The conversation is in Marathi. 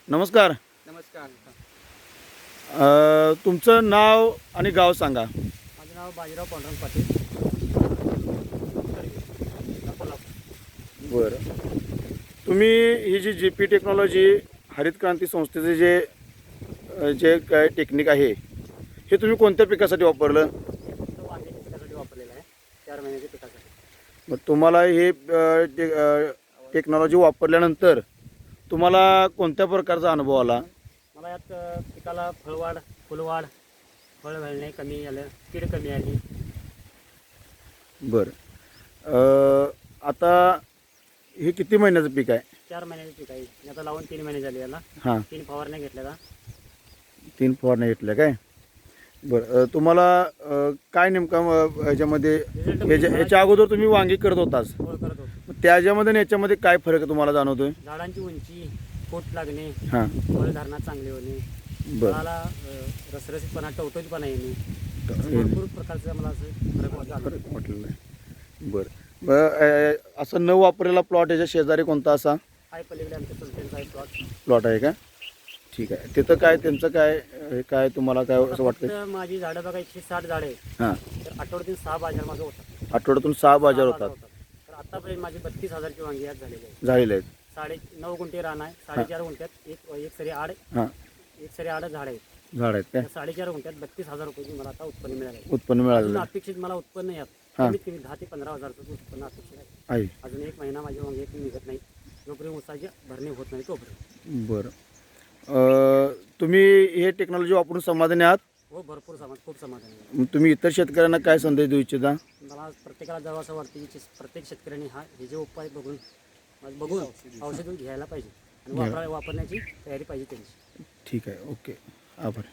नमस्कार. नमस्कार. तुमचं नाव आणि गाव सांगा. माझं नाव बाजीराव पांडुरंग पाटील. बरं. तुम्ही ही जी जी पी टेक्नॉलॉजी हरित क्रांती संस्थेचे जे जे काय टेक्निक आहे हे तुम्ही कोणत्या पिकासाठी वापरलं? तो वांग्याच्या पिकासाठी वापरलेला आहे, 4 महिन्याच्या पिकासाठी. मग तुम्हाला हे टेक्नॉलॉजी वापरल्यानंतर तुम्हाला कोणत्या प्रकारचा अनुभव आला? मला यात पिकाला फळवाढ, फुलवाढ, फळ घालणे कमी आलं, कीड कमी आली. बरं. आता हे किती महिन्याचं पीक आहे? 4 महिन्याचे पीक आहे. मी आता लावून 3 महिने झाले याला. हां, 3 फवारण्या घेतल्या. 3 फवारण्या घेतल्या काय? बरं. तुम्हाला काय नेमकं ह्याच्यामध्ये याच्या अगोदर तुम्ही वांगी करत होताच, फळ करत होतो. मग त्याच्यामध्ये आणि याच्यामध्ये काय फरक तुम्हाला जाणवतोय? झाडांची उंची, फूट लागणे, हां, फळ धारणा चांगली होणे, बरं. फळाला रसरशीतपणा, टवटवीतपणा येणे, भरपूर प्रकारचं मला असं फरक जाणवला. फरक म्हटलेलं आहे. बरं. असं न वापरलेला प्लॉट याच्या शेजारी कोणता असा आहे पलीकडे आमच्या चुलत्यांचा आहे प्लॉट. प्लॉट आहे का? ठीक आहे. तिथं काय त्यांचं काय काय तुम्हाला काय असं वाटतं? फक्त माझी झाडं बघा 160 झाडं आहेत. हां, तर आठवड्यातून 6 बाजार माझा होता. आठवड्यातून 6 बाजार होतात. तर आतापर्यंत माझी 32,000ची वांगी यात झालेली आहे. झालेले आहेत. 9.5 गुंठे रान आहे. 4.5 गुंठ्यात एक सरी आड, हां, एक सरी आड झाड आहेत. झाड आहेत काय? त्या 4.5 गुंठ्यात 32,000 रुपयाची मला आता उत्पन्न मिळालं आहे. उत्पन्न अजून मिळालेलं अपेक्षित मला उत्पन्न यात हां. कमीत कमी 10 ते 15,000 रुपये उत्पन्न अपेक्षित आहे. आहे. अजून 1 महिना माझी वांगी एक निघत नाही. जोपर्यंत ऊसाची भरणी होत नाही तोपर्यंत. बरं. तुम्ही हे टेक्नॉलॉजी वापरून समाधानी आहात? हो, भरपूर खूप समाधान आहे. मग तुम्ही इतर शेतकऱ्यांना काय संदेश देऊ इच्छिता? मला प्रत्येकाला जवळ असं वाटतं की प्रत्येक शेतकऱ्यांनी हे जे उपाय बघून औषध घ्यायला पाहिजे आणि वापरण्याची तयारी पाहिजे त्यांची. ठीक आहे. ओके. आभार.